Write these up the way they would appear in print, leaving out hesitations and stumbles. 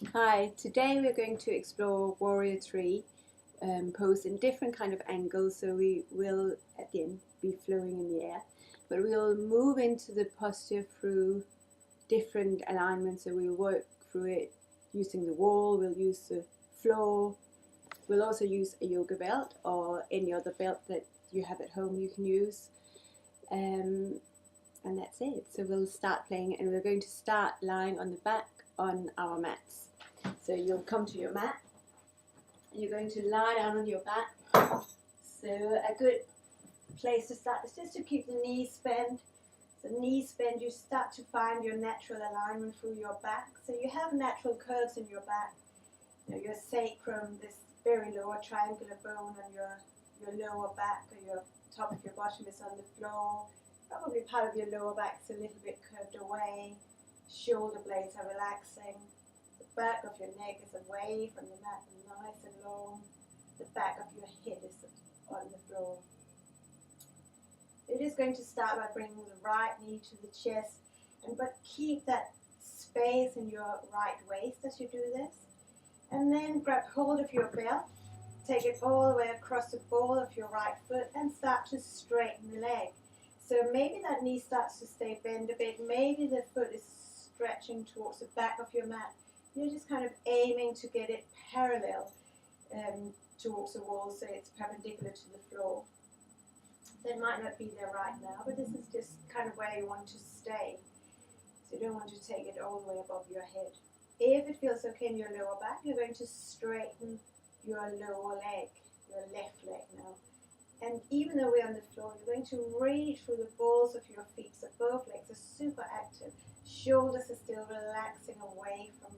Hi, today we're going to explore Warrior Tree pose in different kind of angles, so we will at the end be flowing in the air, but we'll move into the posture through different alignments. So we'll work through it using the wall, we'll use the floor, we'll also use a yoga belt or any other belt that you have at home you can use, and that's it. So we'll start playing, and we're going to start lying on the back on our mats. So you'll come to your mat, and you're going to lie down on your back. So a good place to start is just to keep the knees bent. So knees bent, you start to find your natural alignment through your back. So you have natural curves in your back. You know, your sacrum, this very lower triangular bone on your lower back, or your top of your bottom is on the floor. Probably part of your lower back is a little bit curved away. Shoulder blades are relaxing. The back of your neck is away from the mat and nice and long. The back of your head is on the floor. You're just going to start by bringing the right knee to the chest, but keep that space in your right waist as you do this. And then grab hold of your belt, take it all the way across the ball of your right foot and start to straighten the leg. So maybe that knee starts to stay bent a bit, maybe the foot is stretching towards the back of your mat. You're just kind of aiming to get it parallel towards the wall, so it's perpendicular to the floor. So it might not be there right now, but this is just kind of where you want to stay. So you don't want to take it all the way above your head. If it feels okay in your lower back, you're going to straighten your lower leg, your left leg now. And even though we're on the floor, you're going to reach through the balls of your feet, so both legs are super active. Shoulders are still relaxing away from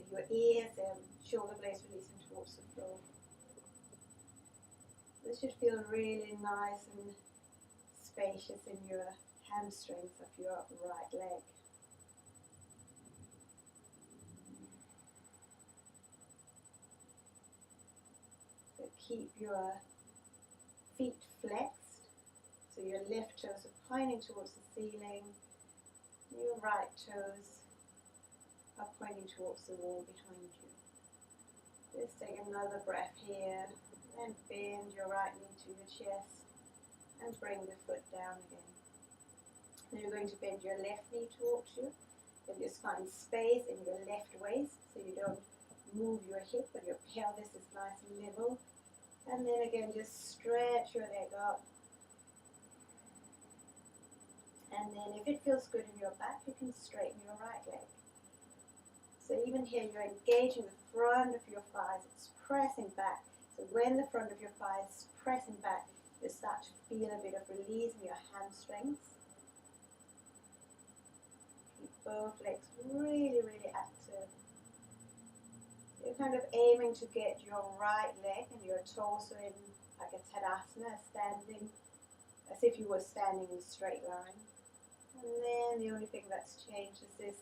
your ears, and shoulder blades releasing towards the floor. This should feel really nice and spacious in your hamstrings of your right leg. So keep your feet flexed, so your left toes are pointing towards the ceiling, your right toes are pointing towards the wall behind you. Just take another breath here, and bend your right knee to your chest, and bring the foot down again. Then you're going to bend your left knee towards you, and just find space in your left waist, so you don't move your hip, but your pelvis is nice and level. And then again, just stretch your leg up. And then if it feels good in your back, you can straighten your right leg. So even here, you're engaging the front of your thighs, it's pressing back. So when the front of your thighs is pressing back, you start to feel a bit of release in your hamstrings. Keep both legs really, really active. You're kind of aiming to get your right leg and your torso in like a Tadasana, standing as if you were standing in a straight line. And then the only thing that's changed is this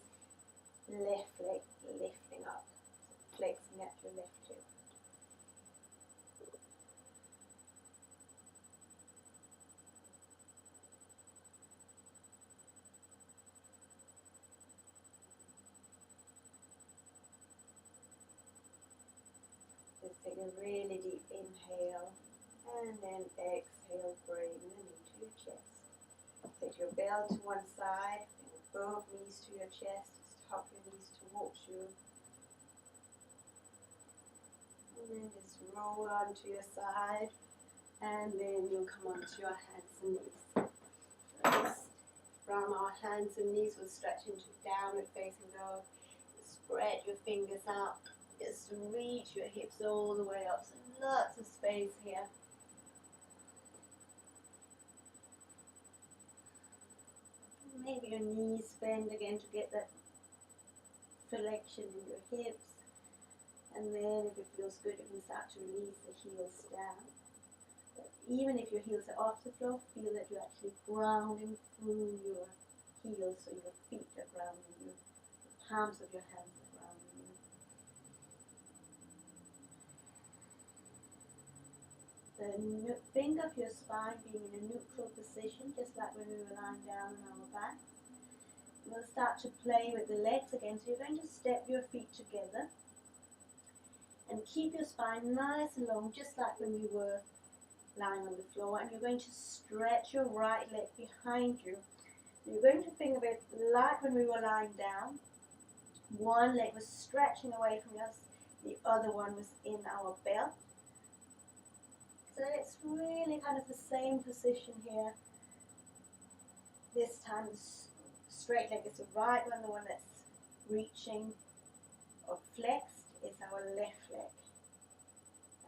left leg lifting up, so flexing at your left hip. Just take a really deep inhale and then exhale, bring the knee to your chest. Take your belt to one side, bring both knees to your chest, hop your knees towards you. And then just roll onto your side, and then you'll come onto your hands and knees. So from our hands and knees, we'll stretch into downward facing dog. Spread your fingers out. Just reach your hips all the way up. So lots of space here. Maybe your knees bend again to get that flexion in your hips. And then if it feels good, you can start to release the heels down. But even if your heels are off the floor, feel that you're actually grounding through your heels, so your feet are grounding you. The palms of your hands are grounding you. Think of your spine being in a neutral position, just like when we were lying down on our backs. We'll start to play with the legs again. So you're going to step your feet together and keep your spine nice and long, just like when we were lying on the floor. And you're going to stretch your right leg behind you. You're going to think of it like when we were lying down. One leg was stretching away from us, the other one was in our belt. So it's really kind of the same position here. This time the straight leg is the right one, the one that's reaching or flexed is our left leg.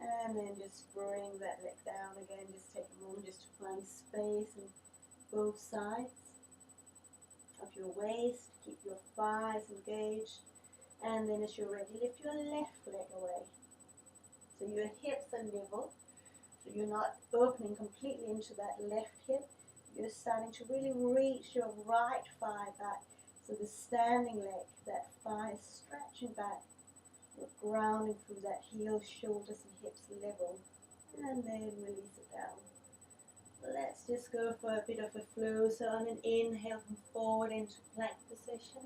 And then just bring that leg down again. Just take a moment just to find space on both sides of your waist. Keep your thighs engaged. And then as you're ready, lift your left leg away. So your hips are level. So you're not opening completely into that left hip. You're starting to really reach your right thigh back. So the standing leg, that thigh is stretching back. You're grounding through that heels, shoulders and hips level. And then release it down. Let's just go for a bit of a flow. So on an inhale, come forward into plank position.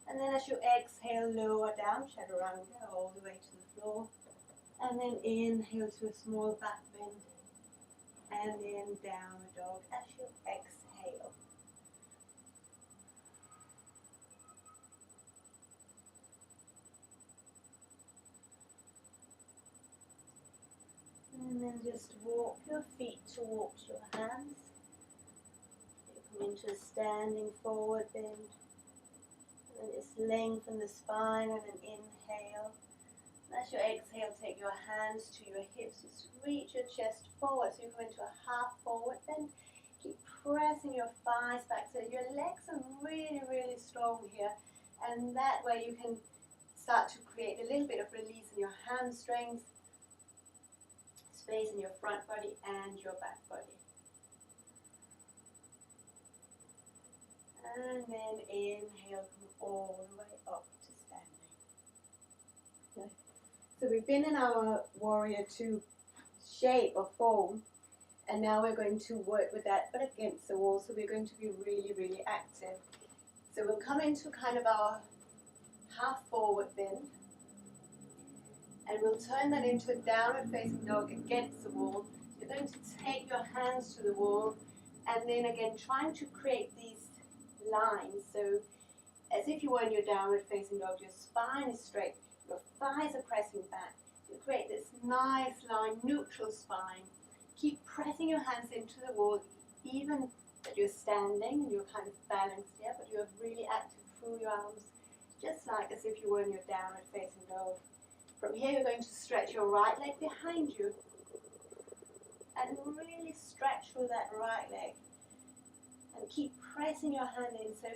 And then as you exhale, lower down, chaturanga, all the way to the floor. And then inhale to a small back bend. And then downward dog as you exhale. And then just walk your feet towards your hands. You come into a standing forward bend. And just lengthen the spine on an inhale. As you exhale, take your hands to your hips. Just reach your chest forward. So you come into a half forward bend. Keep pressing your thighs back so your legs are really, really strong here. And that way you can start to create a little bit of release in your hamstrings, space in your front body and your back body. And then inhale, come all the way up to standing. Okay. So we've been in our warrior 2 shape or form, and now we're going to work with that but against the wall. So we're going to be really, really active. So we'll come into kind of our half forward bend, and we'll turn that into a downward facing dog against the wall. You're going to take your hands to the wall, and then again trying to create these lines. So as if you were in your downward facing dog, your spine is straight, your thighs are pressing back. You create this nice line, neutral spine. Keep pressing your hands into the wall, even that you're standing and you're kind of balanced here, but you're really active through your arms, just like as if you were in your downward facing dog. From here you're going to stretch your right leg behind you and really stretch through that right leg. And keep pressing your hand in, so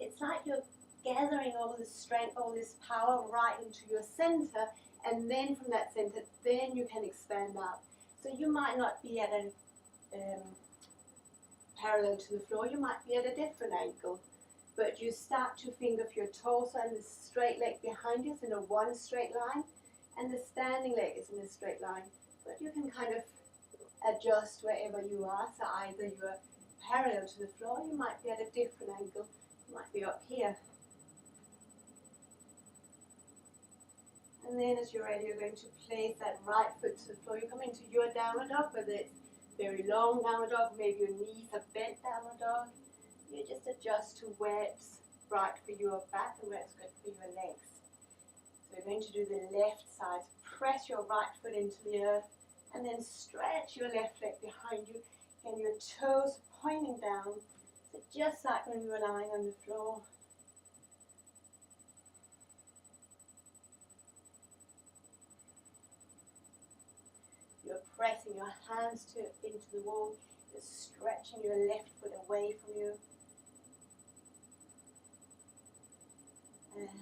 it's like you're gathering all this strength, all this power right into your center, and then from that center, then you can expand out. So you might not be at a parallel to the floor, you might be at a different angle, but you start to think of your torso and the straight leg behind you is in a one straight line, and the standing leg is in a straight line, but you can kind of adjust wherever you are. So either you're parallel to the floor, you might be at a different angle, you might be up here. And then as you're ready, you're going to place that right foot to the floor. You come into your downward dog, whether it's very long downward dog, maybe your knees are bent downward dog. You just adjust to where it's right for your back and where it's good for your legs. So we're going to do the left side. Press your right foot into the earth and then stretch your left leg behind you and your toes pointing down. So just like when we were lying on the floor. You're pressing your hands into the wall. You're stretching your left foot away from you. And then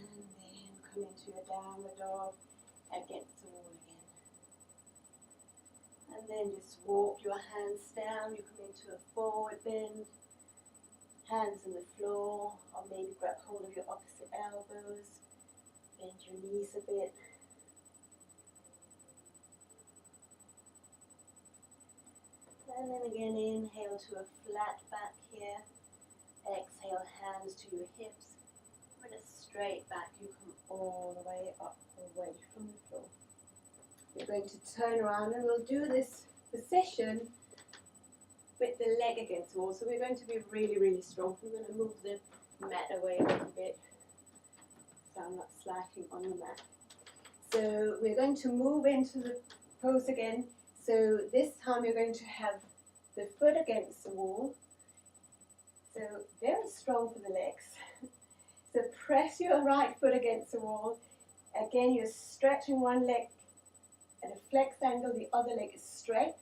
come into your downward dog against the wall again. And then just walk your hands down. You come into a forward bend. Hands on the floor, or maybe grab hold of your opposite elbows. Bend your knees a bit. And then again, inhale to a flat back here. Exhale, hands hands to your hips. Bring it straight back. You come all the way up, away from the floor. We're going to turn around and we'll do this position with the leg against the wall. So we're going to be really, really strong. We're going to move the mat away a little bit so I'm not sliding on the mat. So we're going to move into the pose again. So this time you're going to have the foot against the wall. So very strong for the legs. So press your right foot against the wall. Again, you're stretching one leg at a flexed angle, the other leg is straight.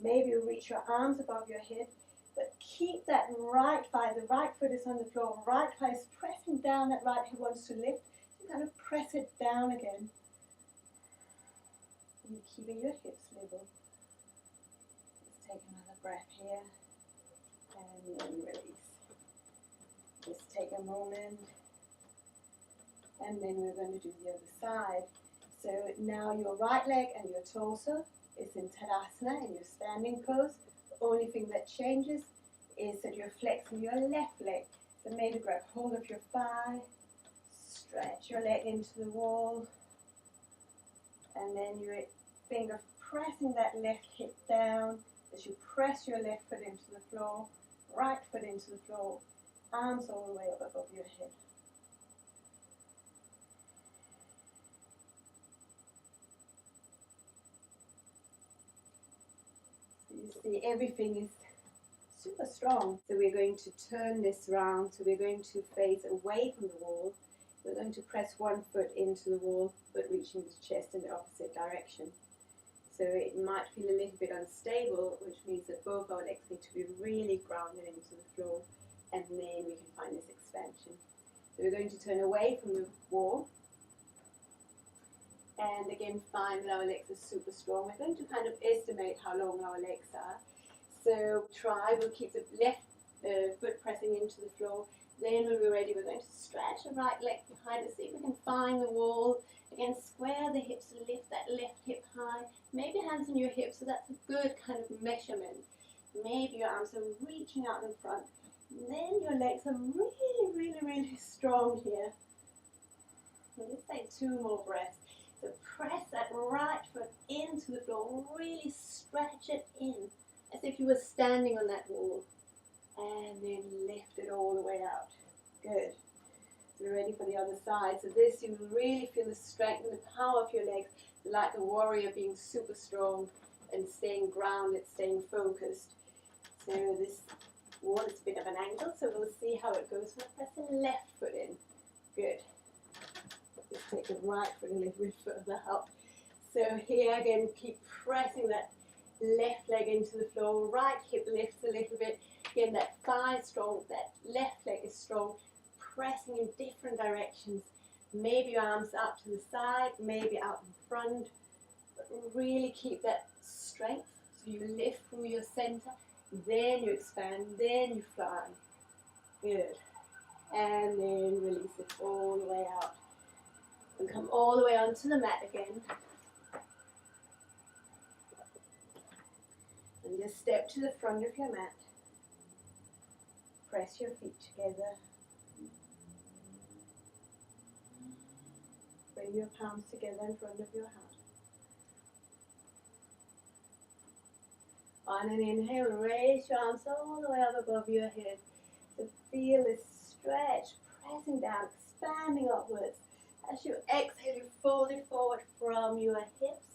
Maybe you reach your arms above your head, but keep that right thigh, the right foot is on the floor, right thigh is pressing down, that right hip wants to lift. You kind of press it down again. And keeping your hips level. Let's take another breath here, and then release. Just take a moment, and then we're going to do the other side. So now your right leg and your torso is in Tadasana, in your standing pose. The only thing that changes is that you're flexing your left leg. So maybe grab hold of your thigh, stretch your leg into the wall, and then your finger pressing that left hip down as you press your left foot into the floor, right foot into the floor, arms all the way up above your head. You see, everything is super strong. So we're going to turn this round. So we're going to face away from the wall. We're going to press one foot into the wall, but reaching the chest in the opposite direction. So it might feel a little bit unstable, which means that both our legs need to be really grounded into the floor, and then we can find this expansion. So we're going to turn away from the wall. And again, find that our legs are super strong. We're going to kind of estimate how long our legs are. So we'll keep the left foot pressing into the floor. Then when we're ready, we're going to stretch the right leg behind us. See if we can find the wall. Again, square the hips, lift that left hip high. Maybe hands on your hips, so that's a good kind of measurement. Maybe your arms are reaching out in front. And then your legs are really, really, really strong here. Let's take 2 more breaths. So press that right foot into the floor, really stretch it in, as if you were standing on that wall. And then lift it all the way out. Good. So we're ready for the other side. So this, you will really feel the strength and the power of your legs, like a warrior being super strong and staying grounded, staying focused. So this wall is a bit of an angle, so we'll see how it goes. We're pressing left foot in. Good. Just take the right foot a little bit further up. So here again, keep pressing that left leg into the floor. Right hip lifts a little bit. Again, that thigh is strong, that left leg is strong. Pressing in different directions. Maybe your arms up to the side, maybe out in front. But really keep that strength. So you lift through your center, then you expand, then you fly. Good. And then release it all the way out. And come all the way onto the mat again. And just step to the front of your mat. Press your feet together. Bring your palms together in front of your heart. On an inhale, raise your arms all the way up above your head. So feel this stretch, pressing down, expanding upwards. As you exhale, you fold it forward from your hips.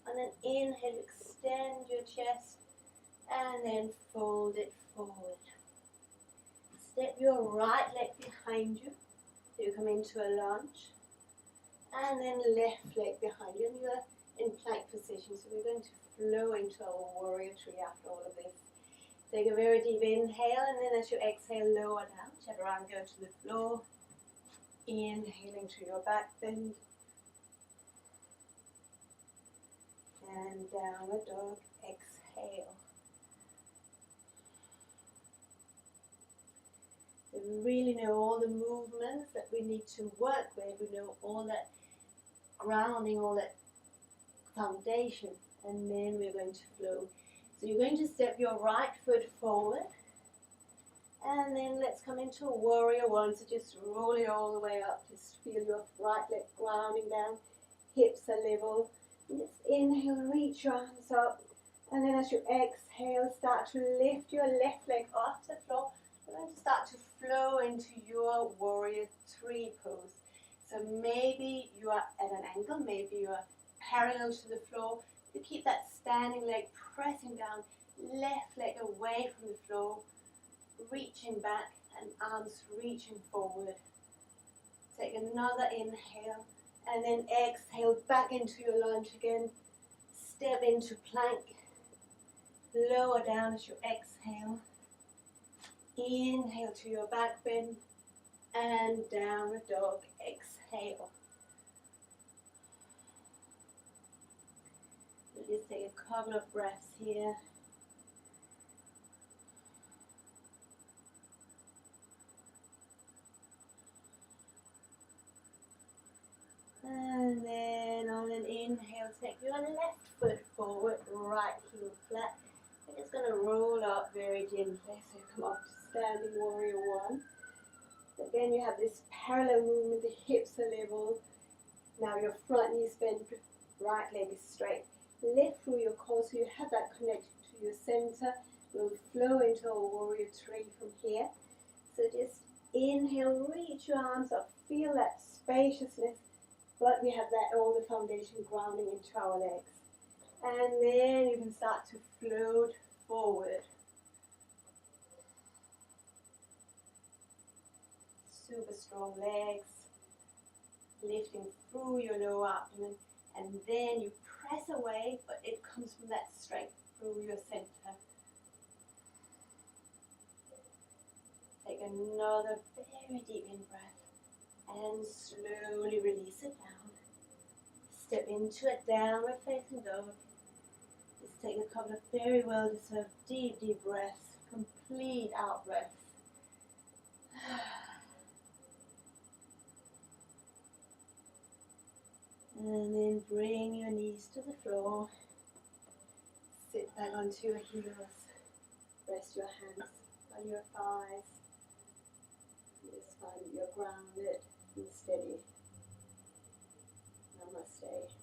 On an inhale, extend your chest. And then fold it forward. Step your right leg behind you. So you come into a lunge. And then left leg behind you. And you're in plank position. So we're going to flow into our warrior tree after all of this. Take a very deep inhale. And then as you exhale, lower down. Whichever arm go to the floor. Inhaling to your back bend. And downward dog. Exhale. So we really know all the movements that we need to work with. We know all that grounding, all that foundation. And then we're going to flow. So you're going to step your right foot forward. And then let's come into warrior one. So just roll it all the way up. Just feel your right leg grounding down. Hips are level. And just inhale, reach your arms up. And then as you exhale, start to lift your left leg off the floor. And then start to flow into your warrior three pose. So maybe you are at an angle, maybe you are parallel to the floor. You keep that standing leg pressing down, left leg away from the floor, reaching back and arms reaching forward. Take another inhale and then exhale back into your lunge again. Step into plank. Lower down as you exhale. Inhale to your back bend and downward dog. Exhale. We'll just take a couple of breaths here. And then on an inhale, take your left foot forward, right heel flat. We're just going to roll up very gently. So come up to standing warrior one. Again, you have this parallel movement, the hips are level. Now your front knee is bent, right leg is straight. Lift through your core so you have that connection to your center. We'll flow into a warrior three from here. So just inhale, reach your arms up, feel that spaciousness. But we have that all the foundation grounding into our legs. And then you can start to float forward. Super strong legs. Lifting through your lower abdomen. And then you press away, but it comes from that strength through your center. Take another very deep in-breath. And slowly release it down. Step into a downward facing dog. Just take a couple of very well deserved deep, deep breaths. Complete out breaths. And then bring your knees to the floor. Sit back onto your heels. Rest your hands on your thighs. Just find that you're grounded and steady. Namaste.